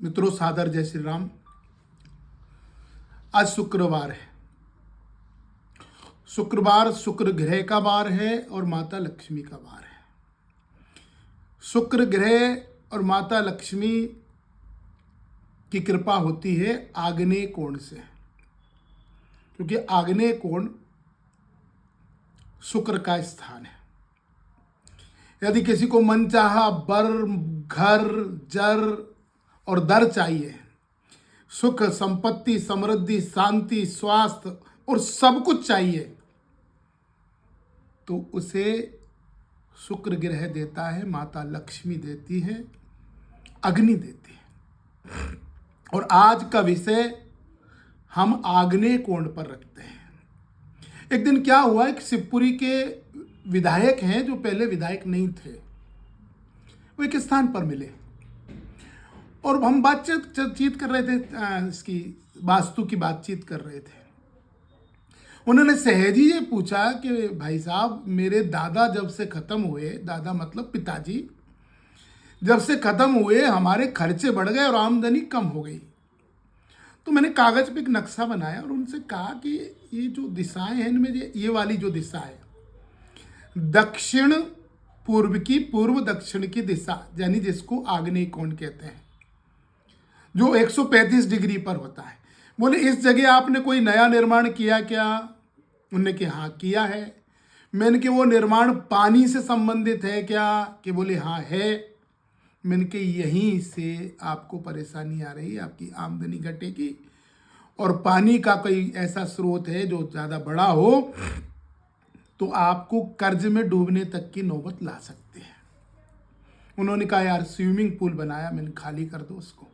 मित्रों, सादर जय श्री राम। आज शुक्रवार है। शुक्रवार शुक्र ग्रह का वार है और माता लक्ष्मी का वार है। शुक्र ग्रह और माता लक्ष्मी की कृपा होती है आग्नेय कोण से, क्योंकि आग्नेय कोण शुक्र का स्थान है। यदि किसी को मनचाहा बर, घर, जर और दर चाहिए, सुख, संपत्ति, समृद्धि, शांति, स्वास्थ्य और सब कुछ चाहिए, तो उसे शुक्र ग्रह देता है, माता लक्ष्मी देती है, अग्नि देती है। और आज का विषय हम आग्नेय कोण पर रखते हैं। एक दिन क्या हुआ, एक शिवपुरी के विधायक हैं जो पहले विधायक नहीं थे, वो एक स्थान पर मिले और हम बातचीत कर रहे थे, इसकी वास्तु की बातचीत कर रहे थे। उन्होंने सहज ही ये पूछा कि भाई साहब, मेरे दादा जब से खत्म हुए, दादा मतलब पिताजी, जब से खत्म हुए हमारे खर्चे बढ़ गए और आमदनी कम हो गई। तो मैंने कागज पे एक नक्शा बनाया और उनसे कहा कि ये जो दिशाएं हैं इनमें ये वाली जो दिशा है, दक्षिण पूर्व की पूर्व दक्षिण की दिशा, यानी जिसको आग्नेय कोण कहते हैं, जो 135 डिग्री पर होता है। बोले इस जगह आपने कोई नया निर्माण किया क्या? उन्होंने कहा हाँ किया है। मैंने कि वो निर्माण पानी से संबंधित है क्या? कि बोले हाँ है। मैंने कि यहीं से आपको परेशानी आ रही है, आपकी आमदनी घटेगी और पानी का कोई ऐसा स्रोत है जो ज़्यादा बड़ा हो तो आपको कर्ज में डूबने तक की नौबत ला सकते हैं। उन्होंने कहा यार स्विमिंग पूल बनाया, मैंने खाली कर दो उसको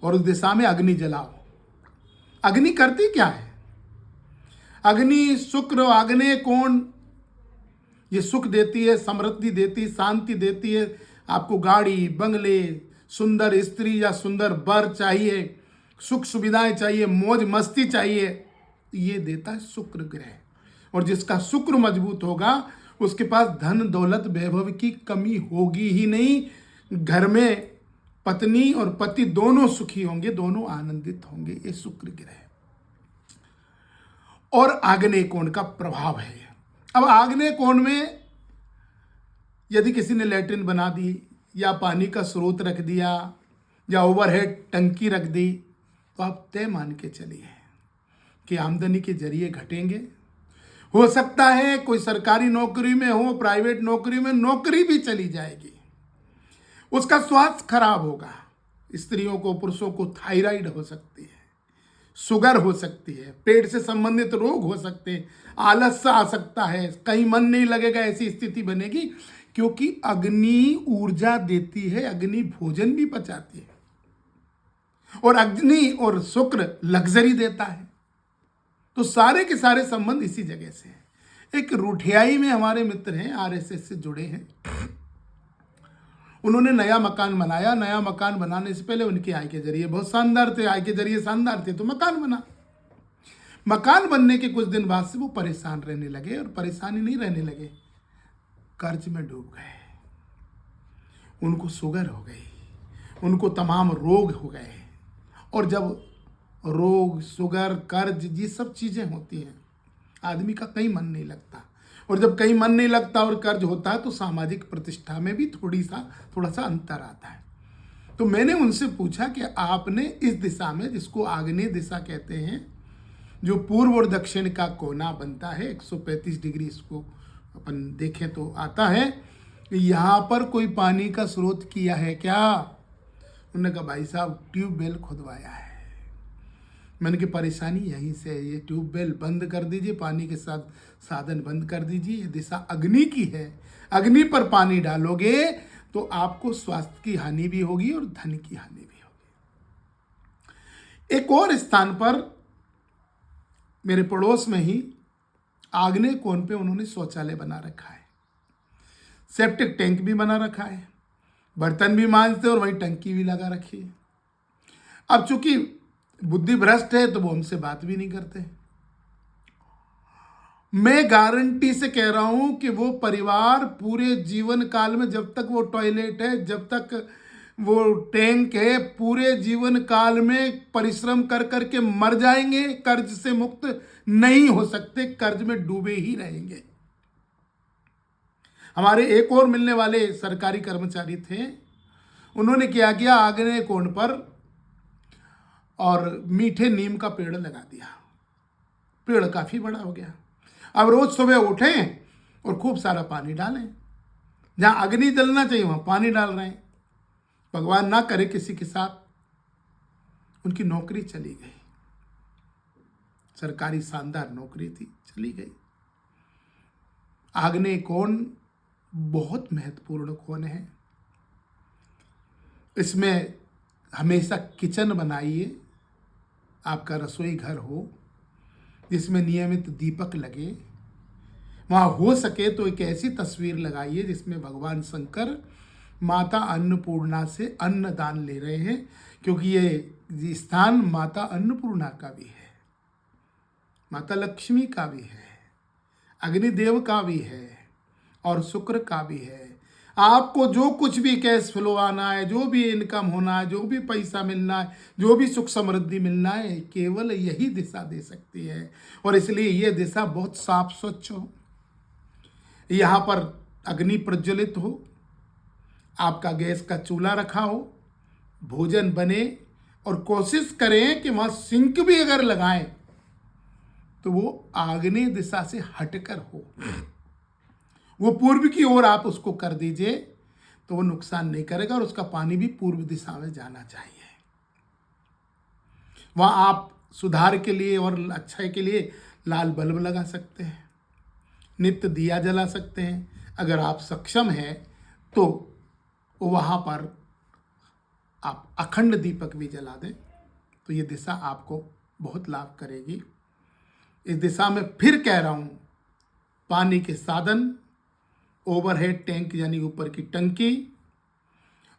और उस दिशा में अग्नि जलाओ। अग्नि करती क्या है? अग्नि शुक्र आग्नेय कोण, ये सुख देती है, समृद्धि देती है, शांति देती है। आपको गाड़ी, बंगले, सुंदर स्त्री या सुंदर वर चाहिए, सुख सुविधाएं चाहिए, मौज मस्ती चाहिए, ये देता है शुक्र ग्रह। और जिसका शुक्र मजबूत होगा उसके पास धन दौलत वैभव की कमी होगी ही नहीं। घर में पत्नी और पति दोनों सुखी होंगे, दोनों आनंदित होंगे। ये शुक्र ग्रह और आग्नेय कोण का प्रभाव है। अब आग्नेय कोण में यदि किसी ने लैट्रिन बना दी या पानी का स्रोत रख दिया या ओवरहेड टंकी रख दी, तो आप तय मान के चलिए कि आमदनी के जरिए घटेंगे। हो सकता है कोई सरकारी नौकरी में हो, प्राइवेट नौकरी में नौकरी भी चली जाएगी, उसका स्वास्थ्य खराब होगा। स्त्रियों को, पुरुषों को थायराइड हो सकती है, शुगर हो सकती है, पेट से संबंधित रोग हो सकते हैं, आलस्य आ सकता है, कहीं मन नहीं लगेगा, ऐसी स्थिति बनेगी। क्योंकि अग्नि ऊर्जा देती है, अग्नि भोजन भी पचाती है और अग्नि और शुक्र लग्जरी देता है। तो सारे के सारे संबंध इसी जगह से हैं। एक रुठियाई में हमारे मित्र हैं, आरएसएस से जुड़े हैं। उन्होंने नया मकान बनाया। नया मकान बनाने से पहले उनकी आय के जरिए बहुत शानदार थे, आय के जरिए शानदार थे, तो मकान बना। मकान बनने के कुछ दिन बाद से वो परेशान रहने लगे और परेशानी नहीं रहने लगे, कर्ज में डूब गए। उनको शुगर हो गई, उनको तमाम रोग हो गए। और जब रोग, शुगर, कर्ज, ये सब चीज़ें होती हैं, आदमी का कहीं मन नहीं लगता। और जब कहीं मन नहीं लगता और कर्ज होता है तो सामाजिक प्रतिष्ठा में भी थोड़ा सा अंतर आता है। तो मैंने उनसे पूछा कि आपने इस दिशा में, जिसको आग्नेय दिशा कहते हैं, जो पूर्व और दक्षिण का कोना बनता है, 135 डिग्री इसको अपन देखें तो आता है, यहाँ पर कोई पानी का स्रोत किया है क्या? उन्होंने कहा भाई साहब ट्यूबवेल खुदवाया है। मैंने की परेशानी यहीं से है, ये ट्यूबवेल बंद कर दीजिए, पानी के साथ साधन बंद कर दीजिए। ये दिशा अग्नि की है, अग्नि पर पानी डालोगे तो आपको स्वास्थ्य की हानि भी होगी और धन की हानि भी होगी। एक और स्थान पर मेरे पड़ोस में ही आग्नेय कोण पे उन्होंने शौचालय बना रखा है, सेप्टिक टैंक भी बना रखा है, बर्तन भी मांजते और वहीं टंकी भी लगा रखी है। अब चूंकि बुद्धि भ्रष्ट है तो वो हमसे बात भी नहीं करते। मैं गारंटी से कह रहा हूं कि वो परिवार पूरे जीवन काल में, जब तक वो टॉयलेट है, जब तक वो टैंक है, पूरे जीवन काल में परिश्रम कर करके मर जाएंगे, कर्ज से मुक्त नहीं हो सकते, कर्ज में डूबे ही रहेंगे। हमारे एक और मिलने वाले सरकारी कर्मचारी थे, उन्होंने क्या किया, आग्नेय कोण पर और मीठे नीम का पेड़ लगा दिया। पेड़ काफी बड़ा हो गया। अब रोज सुबह उठें और खूब सारा पानी डालें, जहां अग्नि जलना चाहिए वहां पानी डाल रहे हैं। भगवान ना करे किसी के साथ उनकी नौकरी चली गई, सरकारी शानदार नौकरी थी, चली गई। आग्नेय कोण बहुत महत्वपूर्ण कोण है। इसमें हमेशा किचन बनाइए, आपका रसोई घर हो जिसमें नियमित दीपक लगे। वहाँ हो सके तो एक ऐसी तस्वीर लगाइए जिसमें भगवान शंकर माता अन्नपूर्णा से अन्न दान ले रहे हैं, क्योंकि ये स्थान माता अन्नपूर्णा का भी है, माता लक्ष्मी का भी है, अग्निदेव का भी है और शुक्र का भी है। आपको जो कुछ भी कैश फ्लो आना है, जो भी इनकम होना है, जो भी पैसा मिलना है, जो भी सुख समृद्धि मिलना है, केवल यही दिशा दे सकती है। और इसलिए ये दिशा बहुत साफ स्वच्छ हो, यहाँ पर अग्नि प्रज्वलित हो, आपका गैस का चूल्हा रखा हो, भोजन बने, और कोशिश करें कि वहाँ सिंक भी अगर लगाएं तो वो आग्नेय दिशा से हटकर हो, वो पूर्व की ओर आप उसको कर दीजिए तो वो नुकसान नहीं करेगा, और उसका पानी भी पूर्व दिशा में जाना चाहिए। वहाँ आप सुधार के लिए और अच्छाई के लिए लाल बल्ब लगा सकते हैं, नित्य दिया जला सकते हैं। अगर आप सक्षम हैं तो वहाँ पर आप अखंड दीपक भी जला दें, तो ये दिशा आपको बहुत लाभ करेगी। इस दिशा में फिर कह रहा हूँ, पानी के साधन, ओवरहेड टैंक यानी ऊपर की टंकी,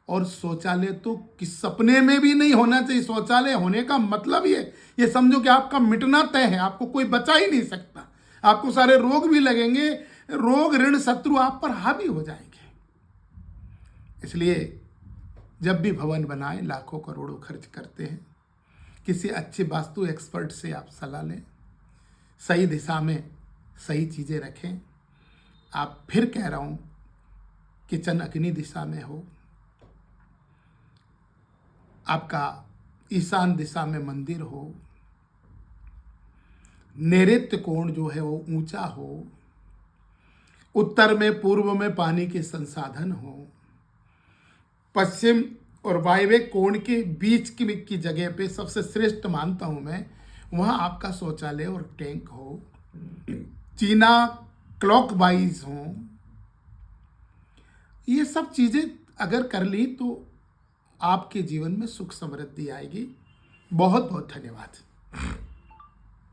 और शौचालय तो किस सपने में भी नहीं होना चाहिए। शौचालय होने का मतलब ये समझो कि आपका मिटना तय है, आपको कोई बचा ही नहीं सकता, आपको सारे रोग भी लगेंगे, रोग ऋण शत्रु आप पर हावी हो जाएंगे। इसलिए जब भी भवन बनाए, लाखों करोड़ों खर्च करते हैं, किसी अच्छे वास्तु एक्सपर्ट से आप सलाह लें, सही दिशा में सही चीज़ें रखें। आप फिर कह रहा हूँ, किचन अग्नि दिशा में हो, आपका ईशान दिशा में मंदिर हो, नैऋत्य कोण जो है वो ऊंचा हो, उत्तर में पूर्व में पानी के संसाधन हो, पश्चिम और वायव्य कोण के बीच की जगह पे सबसे श्रेष्ठ मानता हूं मैं, वहां आपका शौचालय और टैंक हो, चीना क्लॉकवाइज हो। ये सब चीजें अगर कर ली तो आपके जीवन में सुख समृद्धि आएगी। बहुत बहुत धन्यवाद।